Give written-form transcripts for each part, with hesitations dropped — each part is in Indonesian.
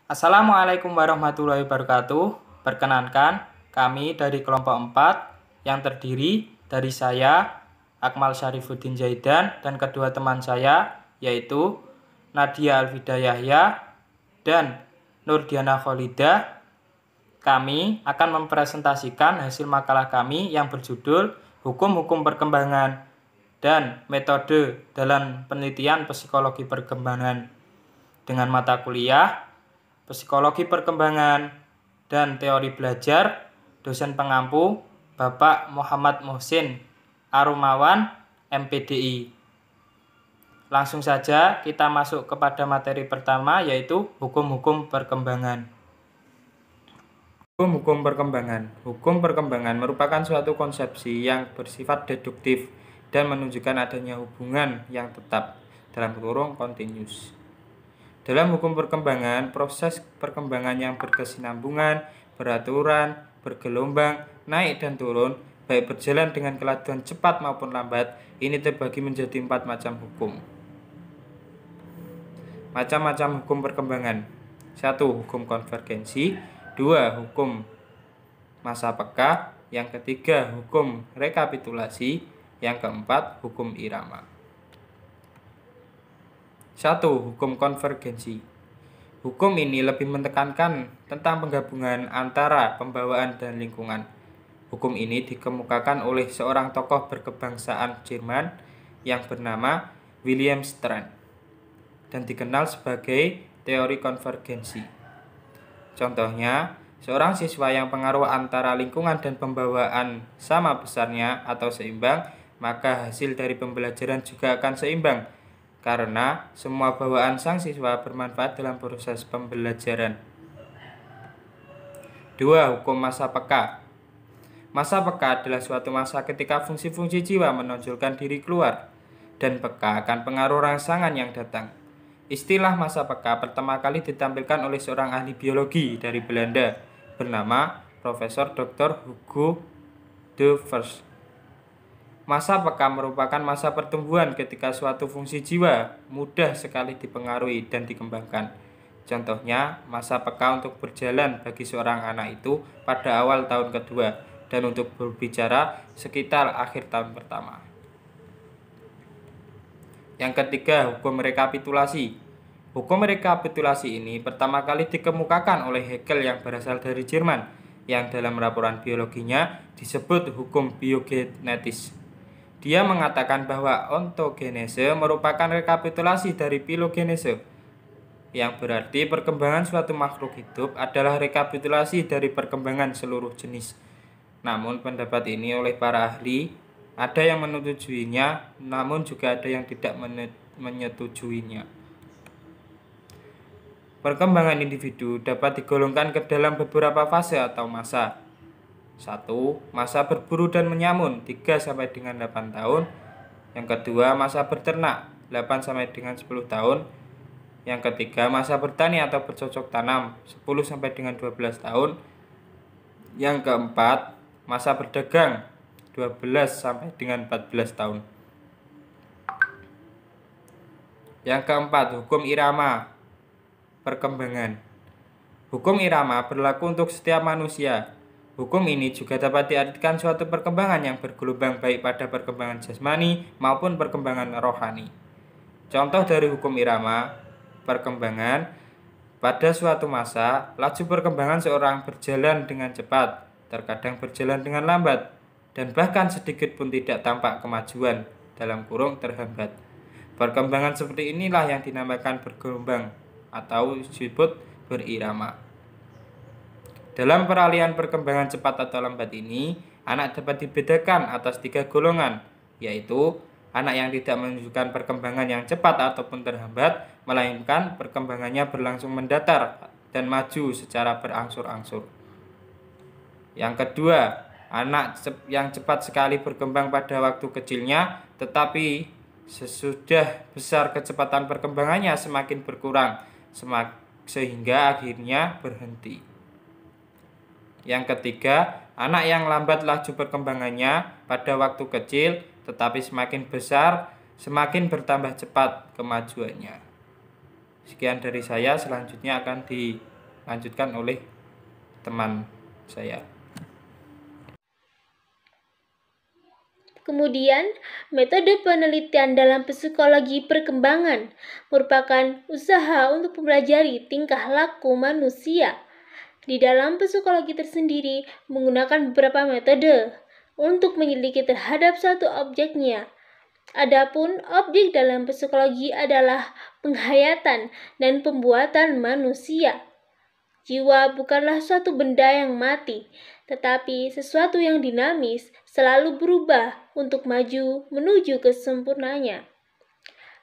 Assalamualaikum warahmatullahi wabarakatuh. Perkenankan, kami dari kelompok 4 yang terdiri dari saya, Akmal Syarifuddin Zaidan, dan kedua teman saya, yaitu Nadia Alfida Yahya dan Nurdiana Kholidah. Kami akan mempresentasikan hasil makalah kami yang berjudul Hukum-Hukum Perkembangan dan Metode dalam Penelitian Psikologi Perkembangan dengan mata kuliah Psikologi Perkembangan dan Teori Belajar, dosen pengampu Bapak Muhammad Muhsin Arumawan, MPDI. Langsung saja kita masuk kepada materi pertama, yaitu hukum-hukum perkembangan. Hukum-hukum perkembangan. Hukum perkembangan merupakan suatu konsepsi yang bersifat deduktif dan menunjukkan adanya hubungan yang tetap dalam kurung continuous. Dalam hukum perkembangan, proses perkembangan yang berkesinambungan, beraturan, bergelombang, naik dan turun, baik berjalan dengan kelajuan cepat maupun lambat, ini terbagi menjadi 4 macam hukum. Macam-macam hukum perkembangan. 1. Hukum konvergensi. 2. Hukum masa peka. Yang ketiga, hukum rekapitulasi. Yang keempat, hukum irama. 1. Hukum konvergensi. Hukum ini lebih menekankan tentang penggabungan antara pembawaan dan lingkungan. Hukum ini dikemukakan oleh seorang tokoh berkebangsaan Jerman yang bernama William Strand dan dikenal sebagai teori konvergensi. Contohnya, seorang siswa yang pengaruh antara lingkungan dan pembawaan sama besarnya atau seimbang, maka hasil dari pembelajaran juga akan seimbang, karena semua bawaan sang siswa bermanfaat dalam proses pembelajaran. 2. Hukum masa peka. Masa peka adalah suatu masa ketika fungsi-fungsi jiwa menonjolkan diri keluar dan peka akan pengaruh rangsangan yang datang. Istilah masa peka pertama kali ditampilkan oleh seorang ahli biologi dari Belanda bernama Profesor Dr. Hugo de Vries. Masa peka merupakan masa pertumbuhan ketika suatu fungsi jiwa mudah sekali dipengaruhi dan dikembangkan. Contohnya, masa peka untuk berjalan bagi seorang anak itu pada awal tahun kedua dan untuk berbicara sekitar akhir tahun pertama. Yang ketiga, hukum rekapitulasi. Hukum rekapitulasi ini pertama kali dikemukakan oleh Haeckel yang berasal dari Jerman, yang dalam laporan biologinya disebut hukum biogenetis. Dia mengatakan bahwa ontogenese merupakan rekapitulasi dari filogenese, yang berarti perkembangan suatu makhluk hidup adalah rekapitulasi dari perkembangan seluruh jenis. Namun pendapat ini oleh para ahli ada yang menyetujuinya, namun juga ada yang tidak menyetujuinya. Perkembangan individu dapat digolongkan ke dalam beberapa fase atau masa. 1. Masa berburu dan menyamun 3 sampai dengan 8 tahun. Yang kedua, masa berternak 8 sampai dengan 10 tahun. Yang ketiga, masa bertani atau bercocok tanam 10 sampai dengan 12 tahun. Yang keempat, masa berdagang 12 sampai dengan 14 tahun. Yang keempat, hukum irama perkembangan. Hukum irama berlaku untuk setiap manusia. Hukum ini juga dapat diartikan suatu perkembangan yang bergelombang baik pada perkembangan jasmani maupun perkembangan rohani. Contoh dari hukum irama perkembangan, pada suatu masa, laju perkembangan seorang berjalan dengan cepat, terkadang berjalan dengan lambat, dan bahkan sedikit pun tidak tampak kemajuan, dalam kurung terhambat. Perkembangan seperti inilah yang dinamakan bergelombang atau disebut berirama. Dalam peralihan perkembangan cepat atau lambat ini, anak dapat dibedakan atas 3 golongan, yaitu anak yang tidak menunjukkan perkembangan yang cepat ataupun terhambat, melainkan perkembangannya berlangsung mendatar dan maju secara berangsur-angsur. Yang kedua, anak yang cepat sekali berkembang pada waktu kecilnya, tetapi sesudah besar kecepatan perkembangannya semakin berkurang, sehingga akhirnya berhenti. Yang ketiga, anak yang lambat laju perkembangannya pada waktu kecil, tetapi semakin besar, semakin bertambah cepat kemajuannya. Sekian dari saya, selanjutnya akan dilanjutkan oleh teman saya. Kemudian, metode penelitian dalam psikologi perkembangan merupakan usaha untuk mempelajari tingkah laku manusia. Di dalam psikologi tersendiri menggunakan beberapa metode untuk menyelidiki terhadap suatu objeknya. Adapun objek dalam psikologi adalah penghayatan dan pembuatan manusia. Jiwa bukanlah suatu benda yang mati, tetapi sesuatu yang dinamis, selalu berubah untuk maju menuju kesempurnaannya.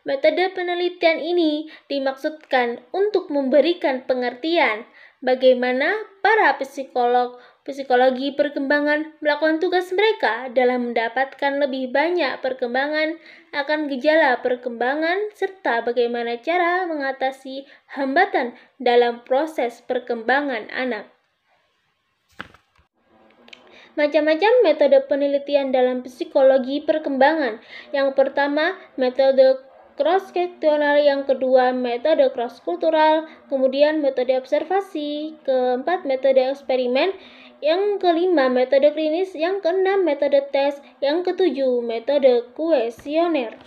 Metode penelitian ini dimaksudkan untuk memberikan pengertian bagaimana para psikologi perkembangan melakukan tugas mereka dalam mendapatkan lebih banyak perkembangan akan gejala perkembangan serta bagaimana cara mengatasi hambatan dalam proses perkembangan anak. Macam-macam metode penelitian dalam psikologi perkembangan. Yang pertama, metode cross-seksional, yang kedua metode cross-kultural, kemudian metode observasi, keempat metode eksperimen, yang kelima metode klinis, yang keenam metode tes, yang ketujuh metode kuesioner.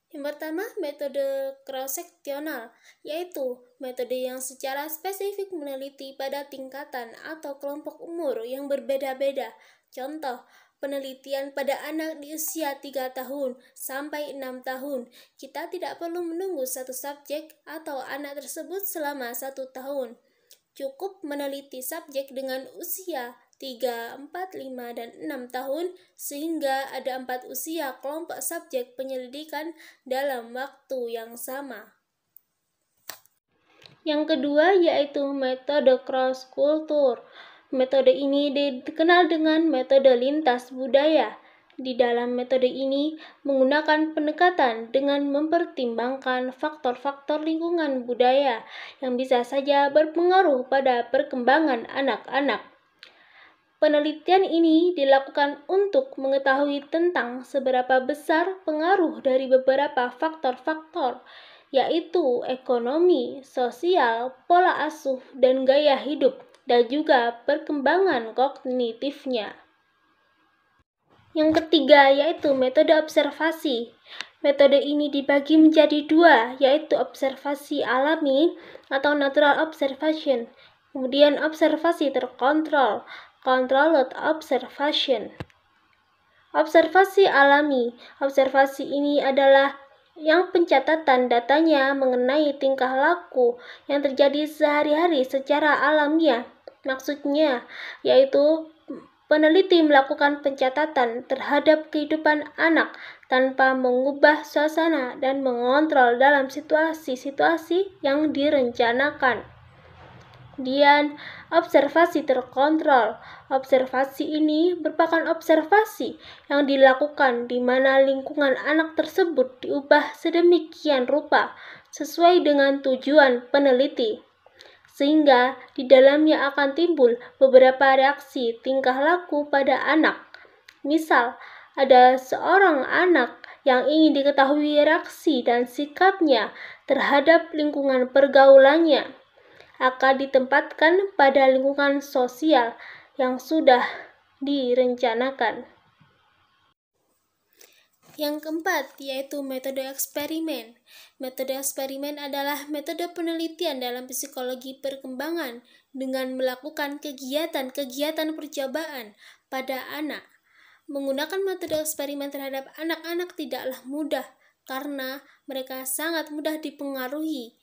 Yang pertama, metode cross-seksional, yaitu metode yang secara spesifik meneliti pada tingkatan atau kelompok umur yang berbeda-beda. Contoh, penelitian pada anak di usia 3 tahun sampai 6 tahun. Kita tidak perlu menunggu satu subjek atau anak tersebut selama 1 tahun. Cukup meneliti subjek dengan usia 3, 4, 5, dan 6 tahun sehingga ada 4 usia kelompok subjek penyelidikan dalam waktu yang sama. Yang kedua yaitu metode cross-kultur. Metode ini dikenal dengan metode lintas budaya. Di dalam metode ini menggunakan pendekatan dengan mempertimbangkan faktor-faktor lingkungan budaya yang bisa saja berpengaruh pada perkembangan anak-anak. Penelitian ini dilakukan untuk mengetahui tentang seberapa besar pengaruh dari beberapa faktor-faktor, yaitu ekonomi, sosial, pola asuh, dan gaya hidup, dan juga perkembangan kognitifnya. Yang ketiga yaitu metode observasi. Metode ini dibagi menjadi dua, yaitu observasi alami atau natural observation, kemudian observasi terkontrol, controlled observation. Observasi alami. Observasi ini adalah yang pencatatan datanya mengenai tingkah laku yang terjadi sehari-hari secara alamiah. Maksudnya, yaitu peneliti melakukan pencatatan terhadap kehidupan anak tanpa mengubah suasana dan mengontrol dalam situasi-situasi yang direncanakan. Kemudian, observasi terkontrol. Observasi ini merupakan observasi yang dilakukan di mana lingkungan anak tersebut diubah sedemikian rupa sesuai dengan tujuan peneliti, sehingga di dalamnya akan timbul beberapa reaksi tingkah laku pada anak. Misal, ada seorang anak yang ingin diketahui reaksi dan sikapnya terhadap lingkungan pergaulannya, akan ditempatkan pada lingkungan sosial yang sudah direncanakan. Yang keempat yaitu metode eksperimen. Metode eksperimen adalah metode penelitian dalam psikologi perkembangan dengan melakukan kegiatan-kegiatan percobaan pada anak. Menggunakan metode eksperimen terhadap anak-anak tidaklah mudah karena mereka sangat mudah dipengaruhi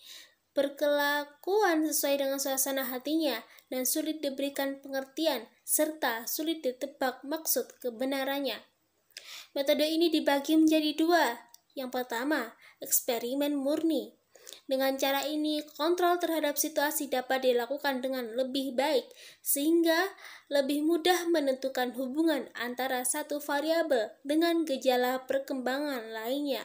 berkelakuan sesuai dengan suasana hatinya dan sulit diberikan pengertian serta sulit ditebak maksud kebenarannya. Metode ini dibagi menjadi dua. Yang pertama, eksperimen murni. Dengan cara ini, kontrol terhadap situasi dapat dilakukan dengan lebih baik, sehingga lebih mudah menentukan hubungan antara satu variabel dengan gejala perkembangan lainnya.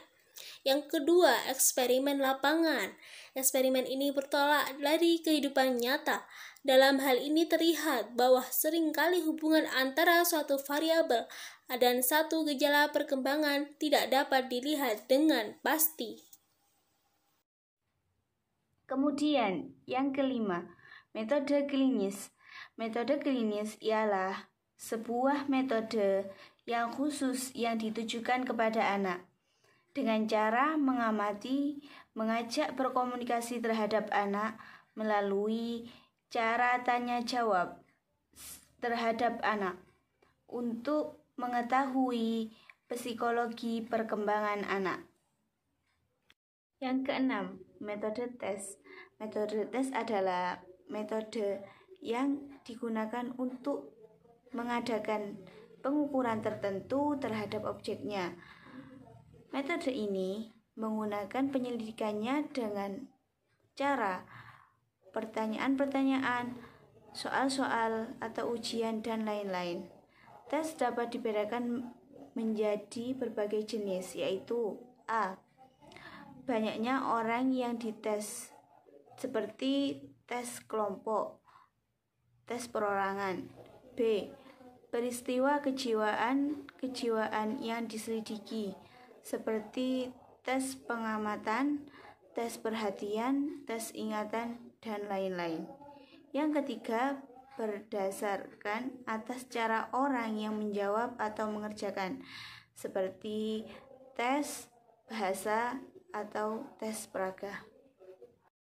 Yang kedua, eksperimen lapangan. Eksperimen ini bertolak dari kehidupan nyata. Dalam hal ini terlihat bahwa seringkali hubungan antara suatu variabel dan satu gejala perkembangan tidak dapat dilihat dengan pasti. Kemudian, yang kelima, metode klinis. Metode klinis ialah sebuah metode yang khusus yang ditujukan kepada anak dengan cara mengamati, mengajak berkomunikasi terhadap anak melalui cara tanya jawab terhadap anak untuk mengetahui psikologi perkembangan anak. Yang keenam, metode tes. Metode tes adalah metode yang digunakan untuk mengadakan pengukuran tertentu terhadap objeknya. Metode ini menggunakan penyelidikannya dengan cara pertanyaan-pertanyaan, soal-soal atau ujian, dan lain-lain. Tes dapat dibedakan menjadi berbagai jenis, yaitu A. Banyaknya orang yang dites, seperti tes kelompok, tes perorangan. B. Peristiwa kejiwaan yang diselidiki, seperti tes pengamatan, tes perhatian, tes ingatan, dan lain-lain. Yang ketiga, berdasarkan atas cara orang yang menjawab atau mengerjakan, seperti tes bahasa atau tes peraga.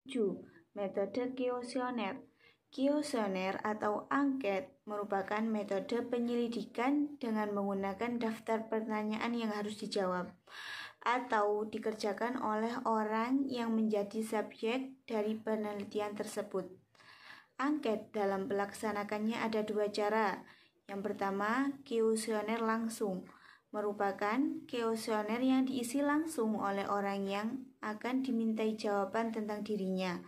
7. Metode kuesioner. Kuesioner atau angket merupakan metode penyelidikan dengan menggunakan daftar pertanyaan yang harus dijawab atau dikerjakan oleh orang yang menjadi subjek dari penelitian tersebut. Angket dalam pelaksanakannya ada dua cara. Yang pertama, kuesioner langsung, merupakan kuesioner yang diisi langsung oleh orang yang akan dimintai jawaban tentang dirinya,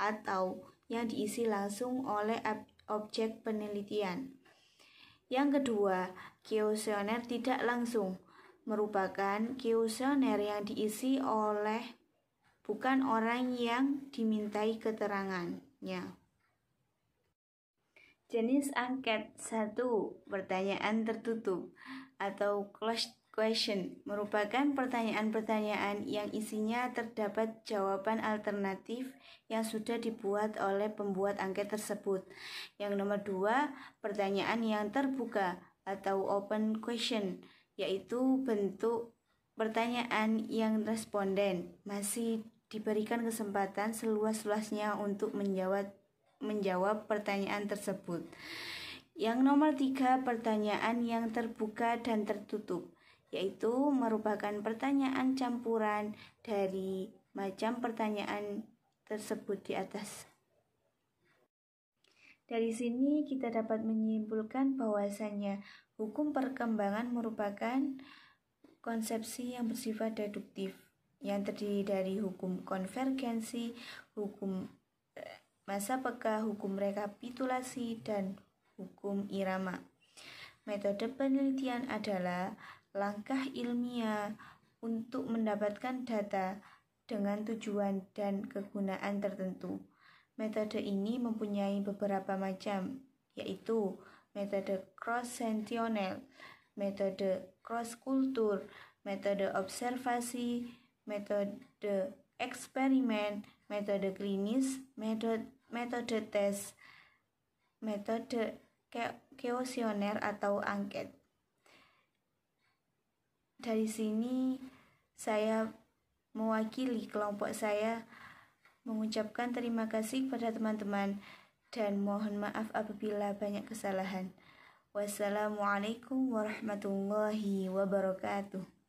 atau yang diisi langsung oleh objek penelitian. Yang kedua, kuesioner tidak langsung, merupakan kuesioner yang diisi oleh bukan orang yang dimintai keterangannya. Jenis angket 1. Pertanyaan tertutup atau closed question merupakan pertanyaan-pertanyaan yang isinya terdapat jawaban alternatif yang sudah dibuat oleh pembuat angket tersebut. Yang nomor 2, pertanyaan yang terbuka atau open question, yaitu bentuk pertanyaan yang responden masih diberikan kesempatan seluas-luasnya untuk menjawab pertanyaan tersebut. Yang nomor 3, pertanyaan yang terbuka dan tertutup, yaitu merupakan pertanyaan campuran dari macam pertanyaan tersebut di atas. Dari sini kita dapat menyimpulkan bahwasannya hukum perkembangan merupakan konsepsi yang bersifat deduktif, yang terdiri dari hukum konvergensi, hukum masa peka, hukum rekapitulasi, dan hukum irama. Metode penelitian adalah langkah ilmiah untuk mendapatkan data dengan tujuan dan kegunaan tertentu. Metode ini mempunyai beberapa macam, yaitu metode cross-seksional, metode cross-kultur, metode observasi, metode eksperimen, metode klinis, metode tes, metode kuesioner atau angket. Dari sini saya mewakili kelompok saya mengucapkan terima kasih kepada teman-teman dan mohon maaf apabila banyak kesalahan. Wassalamualaikum warahmatullahi wabarakatuh.